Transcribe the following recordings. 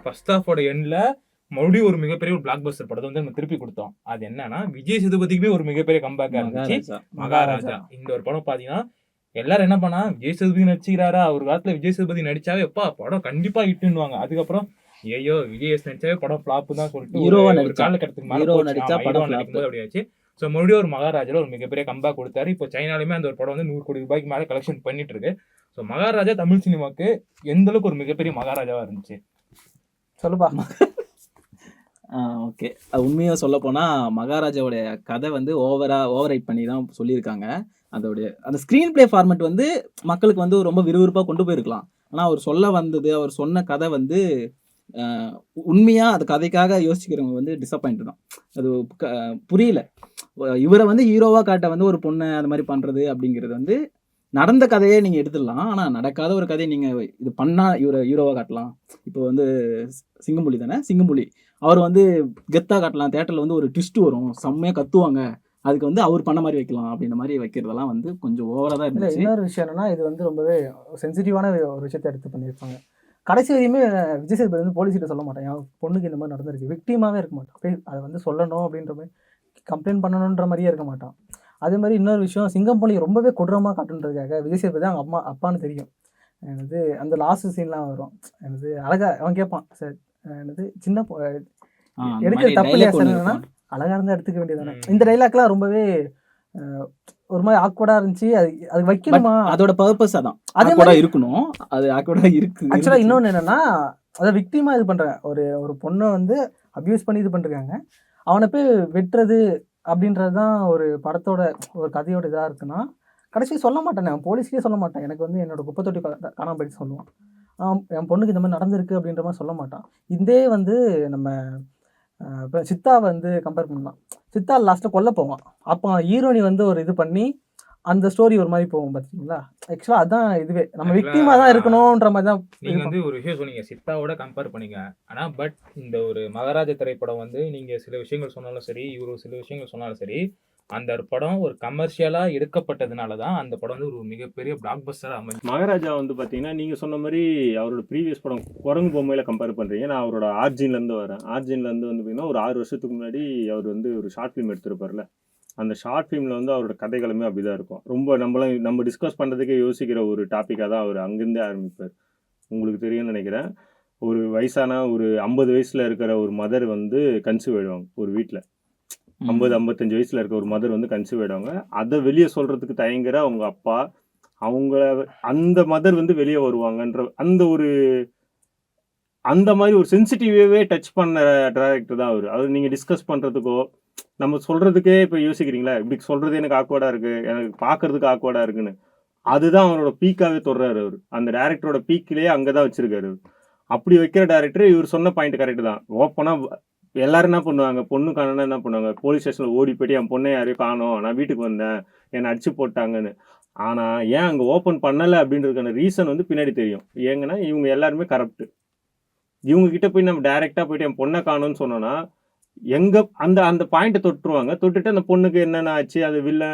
First ஹாஃபோட எண்ட்ல மறுபடியும் ஒரு மிகப்பெரிய ஒரு பிளாக் பஸ்டர் படத்தை வந்து நம்ம திருப்பி கொடுத்தோம். அது என்னன்னா விஜய் சேதுபதிக்குமே ஒரு மிகப்பெரிய கம்பேக்கா இருந்துச்சு மகாராஜா. இந்த ஒரு படம் பாத்தீங்கன்னா எல்லாரும் என்ன பண்ணா விஜய் சேதுபதி நடிச்சுக்கிறாரா, ஒரு காலத்துல விஜய் சேதுபதி நடிச்சாவே எப்பா படம் கண்டிப்பா ஹிட்னுவாங்க. அதுக்கப்புறம் ஐயோ விஜய் நடிச்சாவே படம் ஃபிளாப் தான் சொல்லிட்டு ஒரு காலகட்டத்துக்கு மேல நடிக்கும்போது அப்படியாச்சு. ஸோ மறுபடியும் ஒரு மகாராஜால ஒரு மிகப்பெரிய கம்பேக் கொடுத்தாரு. இப்போ சைனாலுமே அந்த ஒரு படம் வந்து 100 கோடி ரூபாய்க்கு மேலே கலெக்ஷன் பண்ணிட்டு இருக்கு. ஸோ மகாராஜா தமிழ் சினிமாவுக்கு எந்த அளவுக்கு ஒரு மிகப்பெரிய மகாராஜாவா இருந்துச்சு சொல்லுப்பா. ஓகே, உண்மையாக சொல்ல போனால் மகாராஜாவுடைய கதை வந்து ஓவர் ரைட் பண்ணி தான் சொல்லியிருக்காங்க. அதோடைய அந்த ஸ்க்ரீன் பிளே ஃபார்மேட் வந்து மக்களுக்கு வந்து ரொம்ப விறுவிறுப்பாக கொண்டு போயிருக்கலாம். ஆனால் அவர் சொல்ல வந்தது, அவர் சொன்ன கதை வந்து உண்மையாக அந்த கதைக்காக யோசிக்கிறவங்க வந்து டிசப்பாயிண்ட் தான். அது புரியல. இவரை வந்து ஹீரோவாக காட்ட வந்து ஒரு பொண்ணை அது மாதிரி பண்ணுறது அப்படிங்கிறது வந்து நடந்த கதையே நீங்கள் எடுத்துடலாம். ஆனால் நடக்காத ஒரு கதையை நீங்கள் இது பண்ணால் இவரை ஹீரோவாக காட்டலாம். இப்போ வந்து சிங்கம்புலி தானே, சிங்கம்புலி அவர் வந்து கெத்தாக காட்டலாம். தேட்டரில் வந்து ஒரு ட்விஸ்ட் வரும், செம்மையாக கத்துவாங்க, அதுக்கு வந்து அவர் பண்ண மாதிரி வைக்கலாம் அப்படின்ற மாதிரி வைக்கிறதெல்லாம் வந்து கொஞ்சம் ஓவராக தான் இருந்துச்சு. இன்னொரு விஷயம் என்னன்னா, இது வந்து ரொம்பவே சென்சிட்டிவான ஒரு விஷயத்தை எடுத்து பண்ணியிருப்பாங்க. கடைசி வரையுமே விஜய் சேதுபதி வந்து போலீஸ்கிட்ட சொல்ல மாட்டேன், என் பொண்ணுக்கு இந்த மாதிரி நடந்திருக்கு, விக்டிமாவே இருக்க மாட்டான். அப்படியே அதை வந்து சொல்லணும் அப்படின்ற மாதிரி கம்ப்ளைண்ட் பண்ணணுன்ற மாதிரியே இருக்க மாட்டான். அதே மாதிரி இன்னொரு விஷயம், சிங்கம்புலி ரொம்பவே கொடூரமாக காட்டுன்றதுக்காக விஜய் சேதுபதி அவங்க அப்பான்னு தெரியும். எனது அந்த லாஸ்ட் சீன்லாம் வரும், எனது அழகா அவன் கேட்பான், சார் எனது சின்ன எடுக்கிற தப்பு இல்லையா சார், அழகா இருந்தா எடுத்துக்க வேண்டியதானே. இந்த டைலாக்லாம் ரொம்பவே ஒரு மாதிரி ஆக்வர்டா இருந்துச்சு. அது வைக்கணுமா, அதோட பர்பஸ் அதான் அதே மாதிரி இருக்கணும், அது ஆக்வர்டா இருக்கு. ஆக்சுவலா இன்னொன்று என்னன்னா, அதை விக்டிமா இது பண்றாங்க, ஒரு பொண்ணை வந்து அபியூஸ் பண்ணி இது பண்ணிருக்காங்க, அவனை போய் வெட்டுறது அப்படின்றது தான் ஒரு படத்தோட ஒரு கதையோட இதாக இருக்குன்னா, கடைசி சொல்ல மாட்டேன், நான் போலீஸ்லேயே சொல்ல மாட்டேன், எனக்கு வந்து என்னோட குப்பை தொட்டி காணாம போயிட்டு சொல்லுவான், என் பொண்ணுக்கு இந்த மாதிரி நடந்திருக்கு அப்படின்ற மாதிரி சொல்ல மாட்டான். இதே வந்து நம்ம இப்போ சித்தாவை வந்து கம்பேர் பண்ணலாம். சித்தா லாஸ்ட்டில் கொல்ல போவான், அப்போ ஹீரோனி வந்து ஒரு இது பண்ணி அந்த ஸ்டோரி ஒரு மாதிரி போகும் பார்த்தீங்களா. ஆக்சுவலாக அதான் இதுவே நம்ம விக்டிமா தான் இருக்கணும்ன்ற மாதிரி தான். நீங்கள் வந்து ஒரு விஷயம் சொன்னீங்க, சித்தாவோட கம்பேர் பண்ணீங்க. ஆனால் பட் இந்த ஒரு மகாராஜா திரைப்படம் வந்து நீங்கள் சில விஷயங்கள் சொன்னாலும் சரி, இவர் சில விஷயங்கள் சொன்னாலும் சரி, அந்த படம் ஒரு கமர்ஷியலாக எடுக்கப்பட்டதுனால தான் அந்த படம் வந்து ஒரு மிகப்பெரிய பிளாக் பஸ்டராக அமைஞ்சு. மகாராஜா வந்து பார்த்தீங்கன்னா நீங்கள் சொன்ன மாதிரி அவரோட ப்ரீவியஸ் படம் குரங்கு பொம்மையில் கம்பேர் பண்ணுறீங்க. நான் அவரோட ஆர்ஜின்லேருந்து வரேன். ஆர்ஜின்லேருந்து வந்து பார்த்தீங்கன்னா ஒரு 6 வருஷத்துக்கு முன்னாடி அவர் வந்து ஒரு ஷார்ட் ஃபிலிம் எடுத்திருப்பார்ல, அந்த ஷார்ட் ஃபிலிமில் வந்து அவரோட கதைகளுமே அப்படி தான் இருக்கும். ரொம்ப நம்ம டிஸ்கஸ் பண்ணுறதுக்கே யோசிக்கிற ஒரு டாப்பிக்காக தான் அவர் அங்கேருந்தே ஆரம்பிப்பார். உங்களுக்கு தெரியும்னு நினைக்கிறேன், ஒரு வயசான ஒரு 50 வயசில் இருக்கிற ஒரு மதர் வந்து கன்சீவ் ஆயிடுவாங்க ஒரு வீட்டில். 50-55 வயசில் இருக்க ஒரு மதர் வந்து கன்சீவ் ஆயிடுவாங்க. அதை வெளியே சொல்கிறதுக்கு தயங்குற அவங்க அப்பா, அந்த மதர் வந்து வெளியே வருவாங்கன்ற அந்த மாதிரி ஒரு சென்சிட்டிவாகவே டச் பண்ண டைரக்டர் தான் அவர். அது நீங்கள் டிஸ்கஸ் பண்ணுறதுக்கோ நம்ம சொல்கிறதுக்கே இப்போ யோசிக்கிறீங்களா, இப்படி சொல்கிறது எனக்கு ஆக்வர்டாக இருக்குது, எனக்கு பார்க்குறதுக்கு ஆக்வர்டாக இருக்குன்னு, அதுதான் அவரோட பீக்காகவே தொடுறாரு அவர். அந்த டேரக்டரோட பீக்கிலேயே அங்கே தான் வச்சுருக்காரு அவர். அப்படி வைக்கிற டேரக்டர் இவர் சொன்ன பாயிண்ட் கரெக்டு தான். ஓப்பனாக எல்லாரும் என்ன பண்ணுவாங்க, பொண்ணு காணனா என்ன பண்ணுவாங்க, போலீஸ் ஸ்டேஷனில் ஓடி போய்ட்டு என் பொண்ணை யாரையும் காணோம், நான் வீட்டுக்கு வந்தேன், என்னை அடிச்சு போட்டாங்கன்னு. ஆனால் ஏன் அங்கே ஓப்பன் பண்ணலை அப்படின்றதுக்கான ரீசன் வந்து பின்னாடி தெரியும். ஏங்கன்னா இவங்க எல்லாருமே கரப்ட். இவங்ககிட்ட போய் நம்ம டைரெக்டாக போய்ட்டு என் பொண்ணை காணோன்னு சொன்னோன்னா எங்கே அந்த பாயிண்ட்டை தொட்டுருவாங்க. தொட்டுட்டு அந்த பொண்ணுக்கு என்னென்ன ஆச்சு, அது வில்ல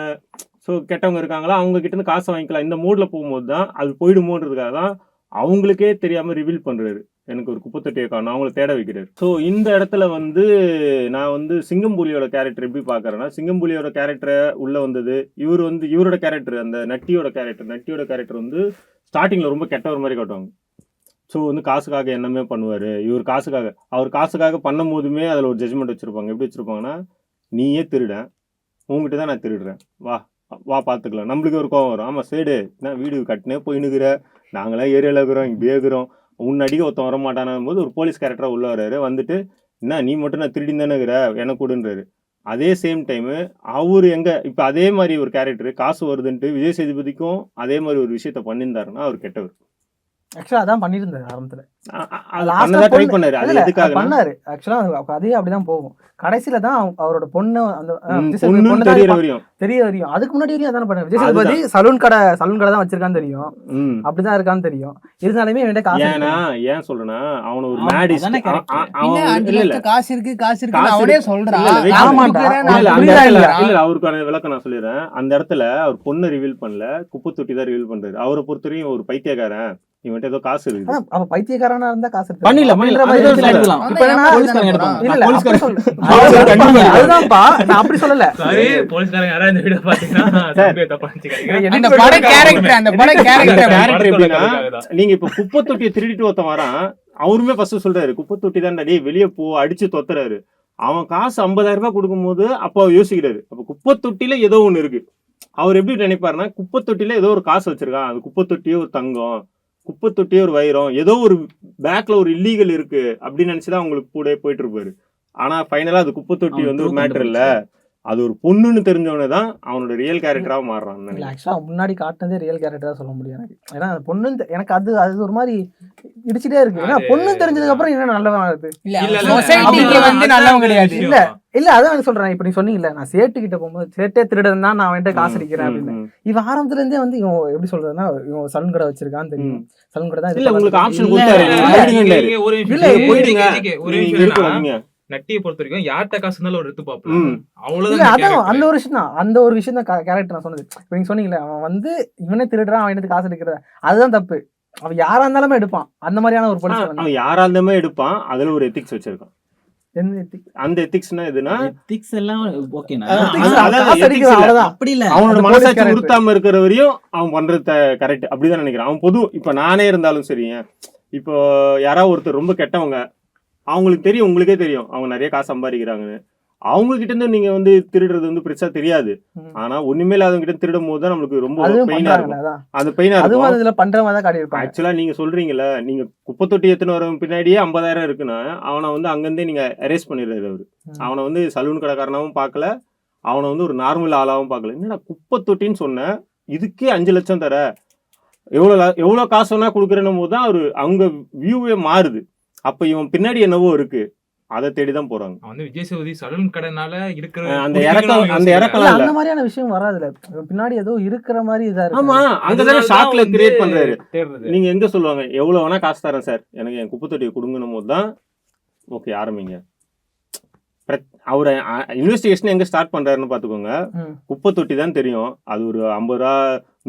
ஸோ கெட்டவங்க இருக்காங்களா, அவங்ககிட்ட காசை வாங்கிக்கலாம், இந்த மூடில் போகும்போது தான் அது போயிடுமோன்றதுக்காக தான் அவங்களுக்கே தெரியாமல் ரிவீல் பண்ணுறாரு, எனக்கு ஒரு குப்பத்தொட்டியை காணும், அவங்கள தேட வைக்கிறாரு. ஸோ இந்த இடத்துல வந்து நான் வந்து சிங்கம்புலியோட கேரக்டர் எப்படி பார்க்குறேன்னா, சிங்கம்புலியோட கேரக்டரை உள்ளே வந்தது இவரோட கேரக்டர், அந்த நட்டியோட கேரக்டர் வந்து ஸ்டார்டிங்கில் ரொம்ப கெட்டவர் மாதிரி காட்டுவாங்க. ஸோ வந்து காசுக்காக என்னமே பண்ணுவார், அவர் காசுக்காக பண்ணும் போதுமே அதில் ஒரு ஜட்ஜ்மெண்ட் வச்சுருப்பாங்க. எப்படி வச்சுருப்பாங்கன்னா, நீயே திருடன், உங்ககிட்ட தான் நான் திருடுறேன், வா பார்த்துக்கலாம். நம்மளுக்கு ஒரு கோவம் வரும், ஆமாம் சேடு நான் வீடு கட்டினே போயின்னுக்கிற, நாங்களாம் ஏரியாவில் இருக்கிறோம், இப்படியே இருக்கிறோம், உன்னடிக்க ஒருத்தன் வரமாட்டானும் போது ஒரு போலீஸ் கேரக்டராக உள்ள வர்றாரு. வந்துட்டு என்ன நீ மட்டும் நான் திருடி தானே இருக்கிற, எனக்கு கொடுன்றாரு. அதே சேம் டைமு அவர் இப்போ அதே மாதிரி ஒரு கேரக்டர் காசு வருதுன்ட்டு விஜய் சேதுபதிக்கும் அதே மாதிரி ஒரு விஷயத்த பண்ணியிருந்தாருன்னா அவர் கெட்டவர். ஆக்சுவலா அதான் பண்ணியிருந்தாரு ஆரம்பத்துல, ட்ரை பண்ணாரு. அது எதுக்காக பண்ணாரு ஆக்சுவலா அதே அப்படிதான் போகும். கடைசியில தான் அவரோட பொண்ணு தெரிய வரையும், அதுக்கு முன்னாடி வரையும் அதான் பண்ணாரு. விஜய் சேதுபதி சலூன் கடை தான் வச்சிருக்கான்னு தெரியும், அப்படிதான் இருக்கான்னு தெரியும். இருந்தாலுமே ஏன் சொல்றேன்னா அவன ஒரு மேடிஸ்ட், காசு இருக்கு அவனே சொல்றான். அவருக்கான விளக்கம் நான் சொல்லிடுறேன். அந்த இடத்துல அவர் பொண்ணு ரிவீல் பண்ணல, குப்பை தொட்டி தான் ரிவீல் பண்றாரு. அவரை பொறுத்தவரையும் ஒரு பைத்தியக்காரன், இவன்ட்ட ஏதோ காசு இருக்கு. ஆனா, அவ பைத்தியக்காரனா இருந்தா காசு எடுத்து பண்ணிடலாம், அப்படின்ற மாதிரி அதுதான் எடுத்துக்கலாம். எடுக்கலாம். இப்ப என்னன்னா, போலீஸ்காரங்க எடுப்பாங்க. இல்ல, இல்ல, போலீஸ்காரங்க அப்படி சொல்லல. அதுதான்ப்பா, நான் அப்படி சொல்லல. சாரி போலீஸ்காரங்க யாராவது இந்த வீடியோ பாத்தீங்கன்னா தம்பியை தப்பா நினைச்சுக்காதீங்க. அந்த பட கேரக்டர் அந்த பட கேரக்டர் கேரக்டர் எப்படின்னா, நீங்க இப்ப குப்பை தொட்டியை திருடிட்டு ஒருத்தன் வரான், அவருமே ஃபர்ஸ்ட் சொல்றாரு குப்பை தொட்டி தான் டேய் வெளியே போ அடிச்சு தொத்துறாரு. அவன் காசு 50,000 ரூபாய் கொடுக்கும்போது அப்ப யோசிக்கிறாரு, அப்ப குப்பை தொட்டில ஏதோ ஒண்ணு இருக்கு. அவர் எப்படி நினைப்பாருன்னா, குப்பை தொட்டில ஏதோ ஒரு காசு வச்சிருக்கான், அது குப்பை தொட்டியே ஒரு தங்கம், குப்பை தொட்டியே ஒரு வைரம், ஏதோ ஒரு பேக்ல ஒரு இல்லீகல் இருக்கு அப்படின்னு நினைச்சுதான் அவங்களுக்கு கூட போயிட்டு இருப்பாரு. ஆனா ஃபைனலா அது குப்பை தொட்டி வந்து ஒரு மேட்டர் இல்ல, அது ஒரு பொண்ணுன்னு தெரிஞ்சவனே தான் அவனோட ரியல் கேரக்டரா மாறுறான். இல்ல, actually முன்னாடி காட்டுனதே ரியல் கேரக்டர் தான் சொல்ல முடியும் எனக்கு. ஏன்னா அந்த பொண்ணுன்னு எனக்கு அது ஒரு மாதிரி இடிச்சிட்டே இருக்கு. ஏன்னா பொண்ணு தெரிஞ்சதுக்கு அப்புறம் என்ன நல்லவன் ஆகுது? இல்ல சொசைட்டிக்கு வந்து நல்லவன் கிடையாது. இல்ல இல்ல, அதான் சொல்றேன். இப்ப நீ சொன்னீங்கல்ல, நான் சேட்டு கிட்ட போகும்போது சேட்டே திருடன் தான், நான் அவன்கிட்ட காசு அடிக்கிறேன் அப்படின்னு. இவன் ஆரம்பத்துல இருந்தே வந்து இவன் எப்படி சொல்றதுன்னா, இவன் சலூன் கடை வச்சிருக்கான்னு தெரியும். சலூன் கடை தான் இல்ல உங்களுக்கு ஆப்ஷன் இல்ல, கொடுத்தாரு, இல்ல, ஒரு இல்ல, போயிடுங்க, ஒரு நீங்க நிமிஷம் இருக்காதீங்க. நட்டியை பொறுத்த வரைக்கும் யார்கிட்ட காசு இருந்தாலும் ஒரு எடுத்து பாப்பல இல்ல, அவ்வளவுதான் அதான் character. அந்த ஒரு விஷயம் தான், அந்த ஒரு விஷயம் தான் கேரக்டர் நான் சொன்னது. இப்ப நீங்க சொன்னீங்கல்ல, அவன் வந்து இவனே திருடுறான், அவன் எடுத்து காசு எடுக்கிற, அதுதான் தப்பு. அவன் யாரா இருந்தாலுமே எடுப்பான். அந்த மாதிரியான ஒரு போலீஸ் அவன் யாரா இருந்தாலுமே எடுப்பான், அதுல ஒரு எத்திக்ஸ் வச்சிருக்கான். அந்த எத்திக்ஸ்னா எதுனா, எத்திக்ஸ் எல்லாம் ஓகேனா காசு அடிக்கிறான், அவ்வளவுதான். அப்படி இல்ல. அவனோட அந்த மனசாட்சி police character. உறுத்தாம இருக்கிற வரையும் அவன் பண்றது கரெக்ட் அப்படிதான் நினைக்கிறான். அவன் பொது இப்ப நானே இருந்தாலும் சரிங்க, இப்போ யாராவது ஒருத்தர் ரொம்ப கெட்டவங்க, அவங்களுக்கு தெரியும், உங்களுக்கே தெரியும் அவங்க நிறைய காசு சம்பாதிக்கிறாங்கன்னு. அவங்க கிட்ட இருந்து நீங்க வந்து திருடுறது வந்து பெருசா தெரியாது. ஆனா ஒண்ணுமே இல்லாதவங்க கிட்ட திருடும் போது தான் நம்மளுக்கு ரொம்ப அதுவும் பெயினா பண்றாங்கல்ல, இருக்கும். அதான். அது பெயினா அதுவும் இருக்கும். அதுல பண்ற மாதிரி தான் காட்டியிருப்பாங்க. ஆக்சுவலா நீங்க சொல்றீங்கல்ல, நீங்க குப்பை தொட்டி எத்தனை வரவன் பின்னாடியே 50,000 இருக்குன்னா அவனை வந்து அங்கிருந்தே நீங்க எரேஸ் பண்ணிடுறாரு அவரு. அவனை வந்து சலூன் கடைக்காரனாவும் பார்க்கல, அவனை வந்து ஒரு நார்மல் ஆளாவும் பார்க்கல. என்னடா குப்பை தொட்டின்னு சொன்ன, இதுக்கே 5 லட்சம் தர, எவ்வளவு காசு வேணா கொடுக்குறேன்னும் போது தான் அவரு அவங்க வியூவே மாறுது. அப்ப இவன் பின்னாடி என்னவோ இருக்கு, அதை தேடிதான் போறாங்க. அவன் வந்து விஜய் சேதுபதி சலூன் கடைனால இருக்கிற அந்த இறக்கம் அந்த இல்ல, இறக்கம் இல்ல. அந்த மாதிரியான விஷயம் வராதுல. பின்னாடி ஏதோ இருக்கிற மாதிரி இதா இருக்கு. ஆமா, அங்கதானே ஷாக்ல கிரியேட் பண்றாரு. தேடுறது. நீங்க எங்க சொல்லுவாங்க, எவ்வளவு வேணா காசு தரேன் சார், எனக்கு என் குப்பை தொட்டியை கொடுங்கணும் போது தான் ஓகே ஆரம்பிங்க. அவரை இன்வெஸ்டிகேஷன் எங்க ஸ்டார்ட் பண்றாருன்னு பாத்துக்கோங்க. குப்பை தொட்டி தான் தெரியும், அது ஒரு 50 ரூபா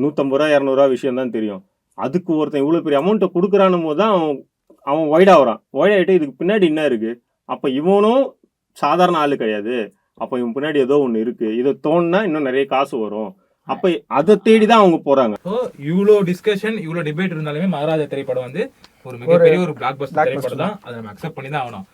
150 ரூபா 200 ரூபா விஷயம் தான் தெரியும். அதுக்கு ஒருத்தன் இவ்வளவு பெரிய அமௌண்ட்டை கொடுக்குறானும் போது தான் அவன் வைடா வரான். வைடாயிட்டு இதுக்கு பின்னாடி என்ன இருக்கு, அப்ப இவனும் சாதாரண ஆளு கிடையாது, அப்ப இவன் பின்னாடி ஏதோ ஒண்ணு இருக்கு, இதை தோணுனா இன்னும் நிறைய காசு வரும், அப்ப அதை தேடிதான் அவங்க போறாங்க. இவ்வளோ டிஸ்கஷன் இவ்வளோ டிபேட் இருந்தாலுமே மகாராஜா திரைப்படம் வந்து ஒரு மிகப்பெரிய ஒரு பிளாக் பஸ்டர் திரைப்படம் தான். அதை நம்ம அக்செப்ட் பண்ணி தான் ஆகணும்.